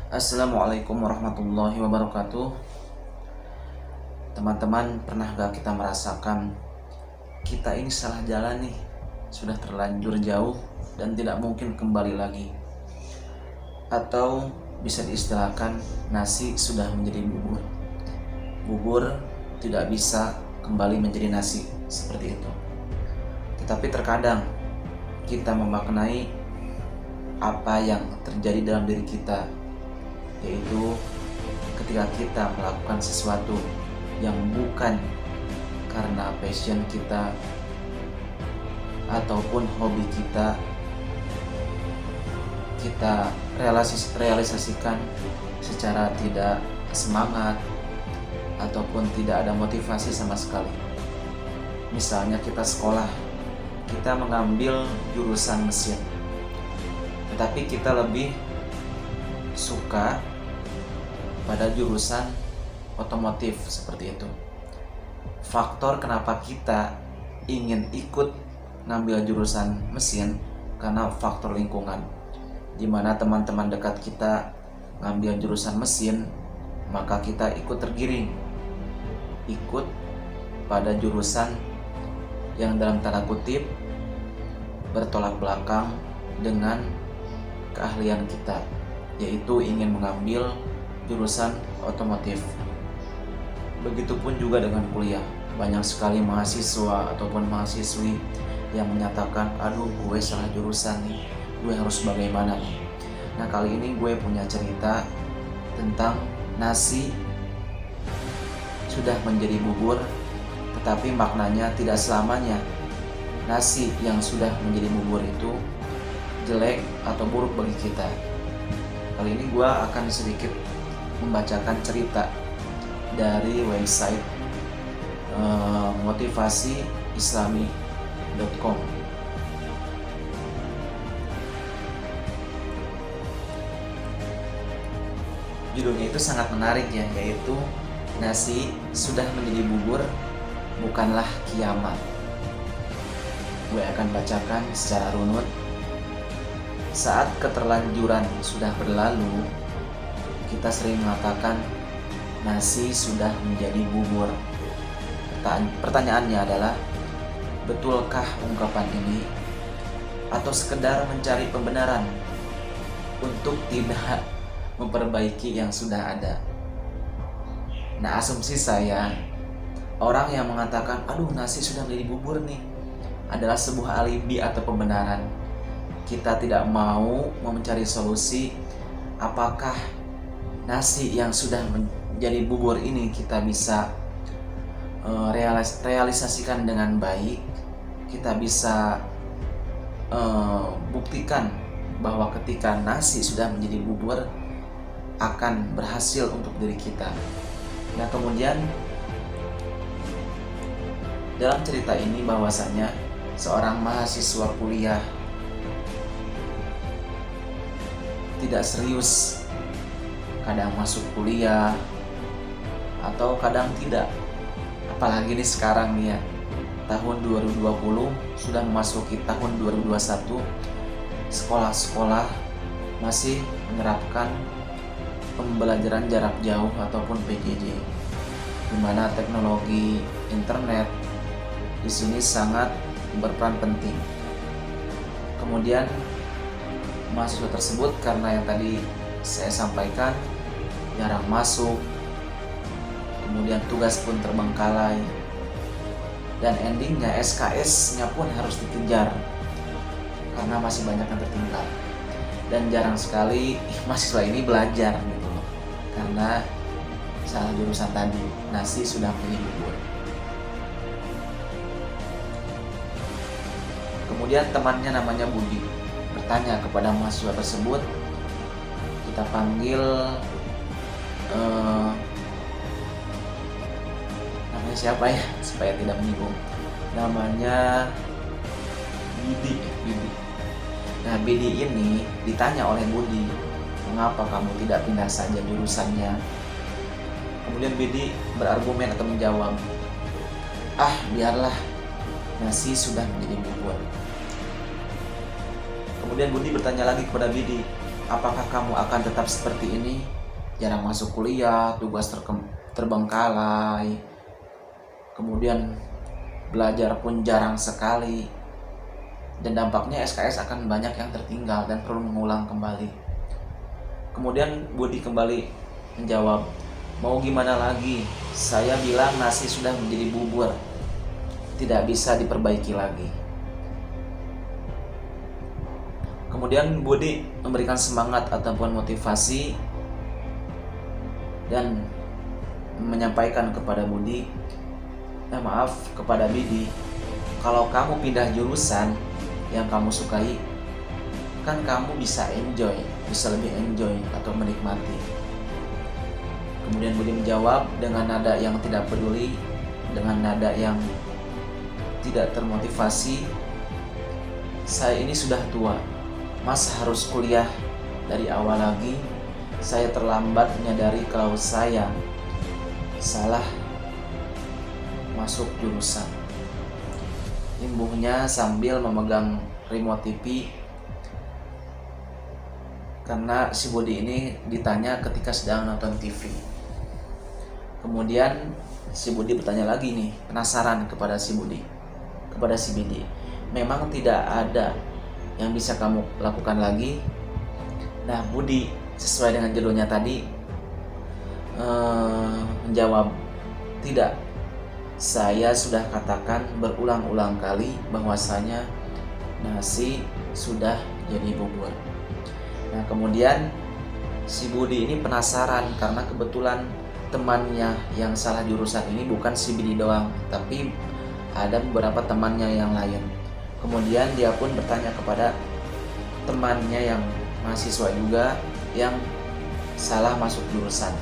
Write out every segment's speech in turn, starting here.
Assalamualaikum warahmatullahi wabarakatuh. Teman-teman, pernah gak kita merasakan kita ini salah jalan nih, sudah terlanjur jauh dan tidak mungkin kembali lagi? Atau bisa diistilahkan nasi sudah menjadi bubur. Bubur tidak bisa kembali menjadi nasi, seperti itu. Tetapi terkadang kita memaknai apa yang terjadi dalam diri kita, yaitu ketika kita melakukan sesuatu yang bukan karena passion kita ataupun hobi kita, kita realisasikan secara tidak semangat ataupun tidak ada motivasi sama sekali. Misalnya kita sekolah, kita mengambil jurusan mesin, tetapi kita lebih suka pada jurusan otomotif, seperti itu. Faktor kenapa kita ingin ikut ngambil jurusan mesin karena faktor lingkungan, dimana teman-teman dekat kita ngambil jurusan mesin, maka kita ikut tergiring, ikut pada jurusan yang dalam tanda kutip bertolak belakang dengan keahlian kita, yaitu ingin mengambil jurusan otomotif. Begitupun juga dengan kuliah. Banyak sekali mahasiswa ataupun mahasiswi yang menyatakan, aduh gue salah jurusan nih, gue harus bagaimana nih. Nah, kali ini gue punya cerita tentang nasi sudah menjadi bubur, tetapi maknanya tidak selamanya nasi yang sudah menjadi bubur itu jelek atau buruk bagi kita. Kali ini gue akan sedikit membacakan cerita dari website motivasiislami.com. Judulnya itu sangat menarik ya, yaitu nasi sudah menjadi bubur bukanlah kiamat. Gue akan bacakan secara runut. Saat keterlanjuran sudah berlalu, kita sering mengatakan nasi sudah menjadi bubur. Pertanyaannya adalah, betulkah ungkapan ini atau sekedar mencari pembenaran untuk tidak memperbaiki yang sudah ada? Nah, asumsi saya, orang yang mengatakan aduh nasi sudah menjadi bubur nih adalah sebuah alibi atau pembenaran. Kita tidak mau mencari solusi apakah nasi yang sudah menjadi bubur ini kita bisa realisasikan dengan baik. Kita bisa buktikan bahwa ketika nasi sudah menjadi bubur akan berhasil untuk diri kita. Nah, kemudian dalam cerita ini bahwasanya seorang mahasiswa kuliah tidak serius, kadang masuk kuliah atau kadang tidak. Apalagi nih sekarang nih ya, tahun 2020 sudah memasuki tahun 2021, sekolah-sekolah masih menerapkan pembelajaran jarak jauh ataupun PJJ, di mana teknologi internet di sini sangat berperan penting. Kemudian mahasiswa tersebut karena yang tadi saya sampaikan jarang masuk, kemudian tugas pun terbengkalai, dan endingnya SKS-nya pun harus dikejar karena masih banyak yang tertinggal. Dan jarang sekali mahasiswa ini belajar gitu loh, karena salah jurusan tadi, nasi sudah menjadi bubur. Kemudian temannya namanya Budi bertanya kepada mahasiswa tersebut, kita panggil namanya siapa ya supaya tidak menyinggung, namanya Bidi. Nah, Bidi ini ditanya oleh Budi, mengapa kamu tidak pindah saja jurusannya? Kemudian Bidi berargumen atau menjawab, biarlah, nasi sudah menjadi bubur. Kemudian Budi bertanya lagi kepada Bidi, Apakah kamu akan tetap seperti ini? Jarang masuk kuliah, tugas terbengkalai, kemudian belajar pun jarang sekali, dan dampaknya SKS akan banyak yang tertinggal dan perlu mengulang kembali. Kemudian Budi kembali menjawab, mau gimana lagi? Saya bilang nasi sudah menjadi bubur, tidak bisa diperbaiki lagi. Kemudian Budi memberikan semangat ataupun motivasi dan menyampaikan kepada kepada Bidi, kalau kamu pindah jurusan yang kamu sukai, kan kamu bisa lebih enjoy atau menikmati. Kemudian Budi menjawab dengan nada yang tidak peduli, dengan nada yang tidak termotivasi, saya ini sudah tua, Mas harus kuliah dari awal lagi. Saya terlambat menyadari kalau saya salah masuk jurusan. Imbuhnya sambil memegang remote TV, karena si Budi ini ditanya ketika sedang nonton TV. Kemudian si Budi bertanya lagi nih, penasaran kepada si Bidi. Memang tidak ada yang bisa kamu lakukan lagi? Nah, Budi sesuai dengan judulnya tadi menjawab, tidak. Saya sudah katakan berulang-ulang kali bahwasanya nasi sudah jadi bubur. Nah, kemudian si Budi ini penasaran karena kebetulan temannya yang salah jurusan ini bukan si Bidi doang, tapi ada beberapa temannya yang lain. Kemudian dia pun bertanya kepada temannya yang mahasiswa juga yang salah masuk jurusan.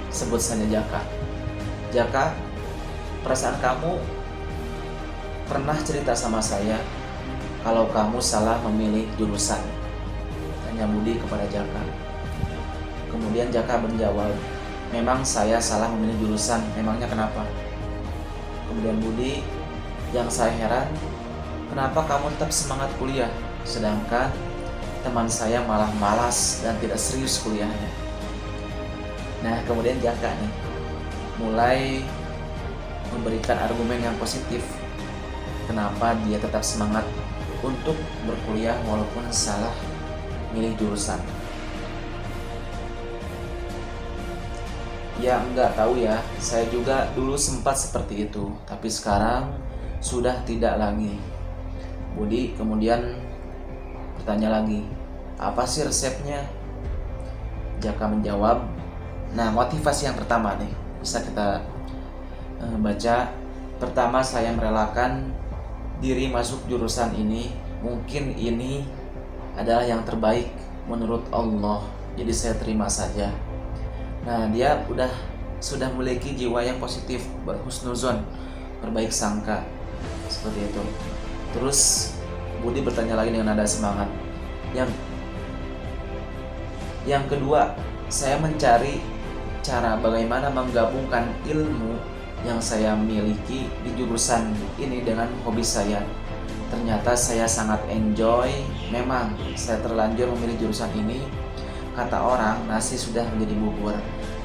Sebut saja Jaka, perasaan kamu pernah cerita sama saya kalau kamu salah memilih jurusan? Tanya Budi kepada Jaka. Kemudian Jaka menjawab, memang saya salah memilih jurusan, memangnya kenapa? Kemudian Budi, yang saya heran, kenapa kamu tetap semangat kuliah, sedangkan teman saya malah malas dan tidak serius kuliahnya. Nah, kemudian Jaka nih mulai memberikan argumen yang positif kenapa dia tetap semangat untuk berkuliah walaupun salah milih jurusan. Ya enggak tahu ya, saya juga dulu sempat seperti itu, tapi sekarang sudah tidak lagi. Budi kemudian bertanya lagi, apa sih resepnya? Jaka menjawab, nah motivasi yang pertama nih bisa kita baca. Pertama, saya merelakan diri masuk jurusan ini, mungkin ini adalah yang terbaik menurut Allah, jadi saya terima saja. Nah, dia sudah memiliki jiwa yang positif, berhusnuzon, berbaik sangka, seperti itu. Terus Budi bertanya lagi dengan nada semangat. Yang kedua, saya mencari cara bagaimana menggabungkan ilmu yang saya miliki di jurusan ini dengan hobi saya. Ternyata saya sangat enjoy. Memang saya terlanjur memilih jurusan ini. Kata orang, nasi sudah menjadi bubur.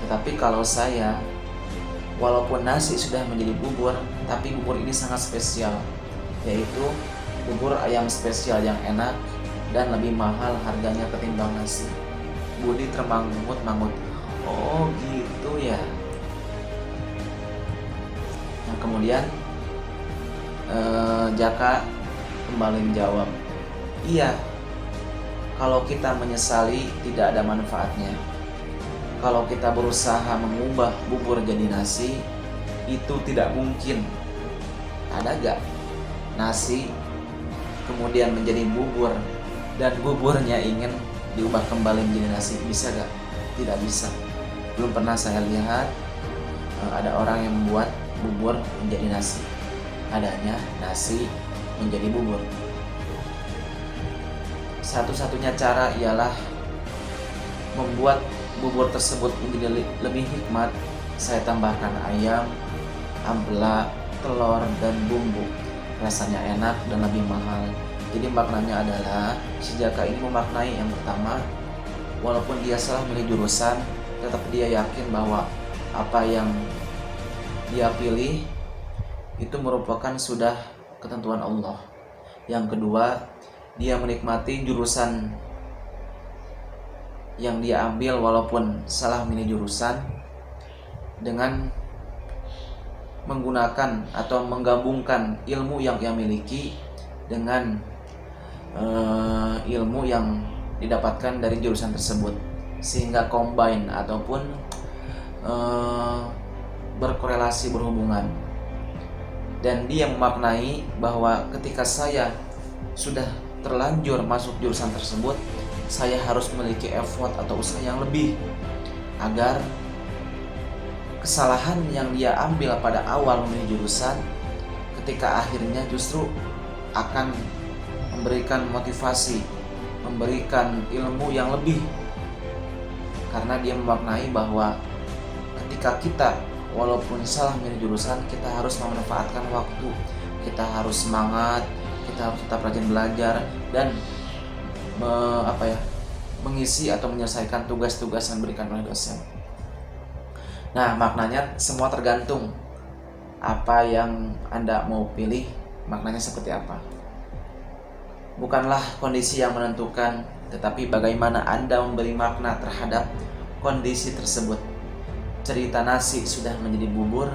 Tetapi kalau saya, walaupun nasi sudah menjadi bubur, tapi bubur ini sangat spesial, yaitu bubur ayam spesial yang enak dan lebih mahal harganya ketimbang nasi. Budi termangut-mangut. Oh gitu ya. Nah, kemudian Jaka kembali menjawab, iya, kalau kita menyesali tidak ada manfaatnya. Kalau kita berusaha mengubah bubur jadi nasi, itu tidak mungkin. Ada gak nasi kemudian menjadi bubur dan buburnya ingin diubah kembali menjadi nasi? Bisa gak? Tidak bisa. Belum pernah saya lihat ada orang yang membuat bubur menjadi nasi. Adanya nasi menjadi bubur. Satu-satunya cara ialah membuat bubur tersebut menjadi lebih nikmat. Saya tambahkan ayam, ampela, telur, dan bumbu. Rasanya enak dan lebih mahal. Jadi maknanya adalah si Jaka ini memaknai yang pertama, walaupun dia salah milih jurusan, tetap dia yakin bahwa apa yang dia pilih itu merupakan sudah ketentuan Allah. Yang kedua, dia menikmati jurusan yang dia ambil walaupun salah milih jurusan dengan menggunakan atau menggabungkan ilmu yang ia miliki dengan ilmu yang didapatkan dari jurusan tersebut, sehingga combine ataupun berkorelasi, berhubungan. Dan dia memaknai bahwa ketika saya sudah terlanjur masuk jurusan tersebut, saya harus memiliki effort atau usaha yang lebih agar kesalahan yang dia ambil pada awal memilih jurusan ketika akhirnya justru akan memberikan motivasi, memberikan ilmu yang lebih, karena dia memaknai bahwa ketika kita walaupun salah milih jurusan, kita harus memanfaatkan waktu, kita harus semangat, kita harus tetap rajin belajar dan mengisi atau menyelesaikan tugas-tugas yang diberikan oleh dosen. Nah, maknanya semua tergantung apa yang Anda mau pilih, maknanya seperti apa. Bukanlah kondisi yang menentukan, tetapi bagaimana Anda memberi makna terhadap kondisi tersebut. Cerita nasi sudah menjadi bubur,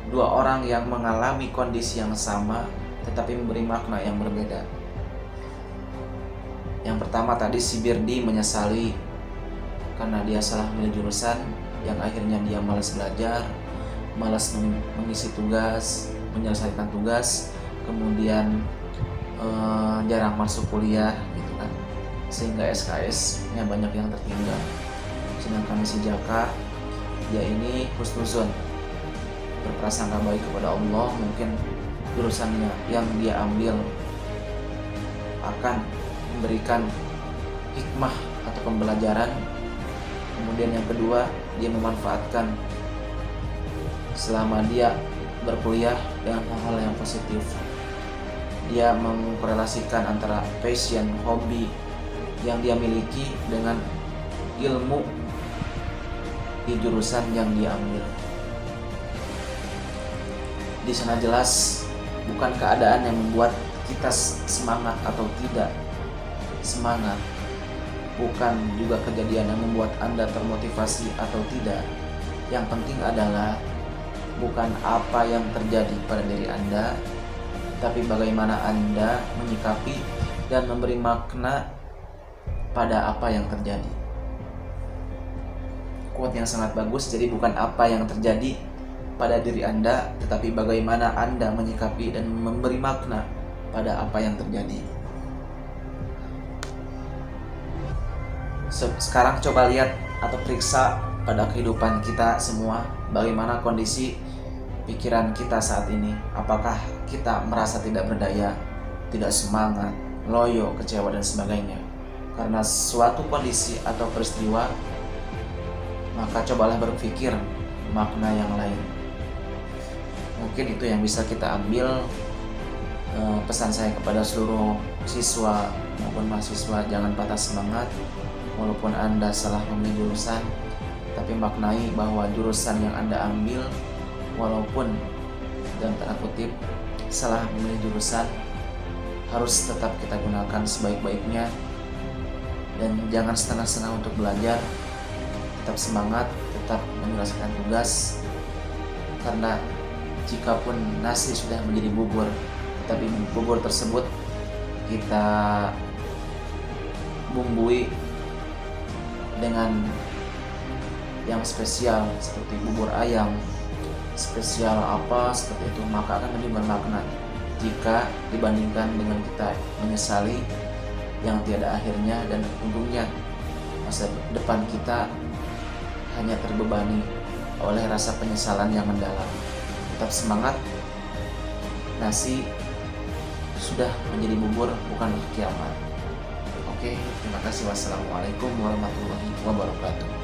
dua orang yang mengalami kondisi yang sama tetapi memberi makna yang berbeda. Yang pertama tadi si Birdi menyesali karena dia salah milih jurusan, yang akhirnya dia malas belajar, malas mengisi tugas, menyelesaikan tugas, kemudian jarang masuk kuliah gitu kan, sehingga SKS-nya banyak yang tertinggal. Sedangkan si Jaka, dia ini husnuzon, berprasangka baik kepada Allah, mungkin jurusannya yang dia ambil akan memberikan hikmah atau pembelajaran. Kemudian yang kedua, dia memanfaatkan selama dia berkuliah dengan hal-hal yang positif. Dia mengkorelasikan antara passion, hobi yang dia miliki dengan ilmu di jurusan yang dia ambil. Di sana jelas bukan keadaan yang membuat kita semangat atau tidak semangat, bukan juga kejadian yang membuat Anda termotivasi atau tidak. Yang penting adalah bukan apa yang terjadi pada diri Anda, tapi bagaimana Anda menyikapi dan memberi makna pada apa yang terjadi. Quote yang sangat bagus. Jadi bukan apa yang terjadi pada diri Anda, tetapi bagaimana Anda menyikapi dan memberi makna pada apa yang terjadi. Sekarang coba lihat atau periksa pada kehidupan kita semua, bagaimana kondisi pikiran kita saat ini. Apakah kita merasa tidak berdaya, tidak semangat, loyo, kecewa dan sebagainya karena suatu kondisi atau peristiwa? Maka cobalah berpikir makna yang lain. Mungkin itu yang bisa kita ambil. Pesan saya kepada seluruh siswa maupun mahasiswa, jangan patah semangat walaupun Anda salah memilih jurusan, tapi maknai bahwa jurusan yang Anda ambil walaupun dalam tanda kutip salah memilih jurusan, harus tetap kita gunakan sebaik-baiknya. Dan jangan setengah-setengah untuk belajar, tetap semangat, tetap menyelesaikan tugas. Karena jikapun nasi sudah menjadi bubur, tetapi bubur tersebut kita bumbui dengan yang spesial seperti bubur ayam spesial apa seperti itu, maka akan lebih bermakna jika dibandingkan dengan kita menyesali yang tiada akhirnya, dan ujungnya masa depan kita hanya terbebani oleh rasa penyesalan yang mendalam. Tetap semangat, nasi sudah menjadi bubur, bukan kiamat. Oke, terima kasih. Wassalamualaikum warahmatullahi wabarakatuh.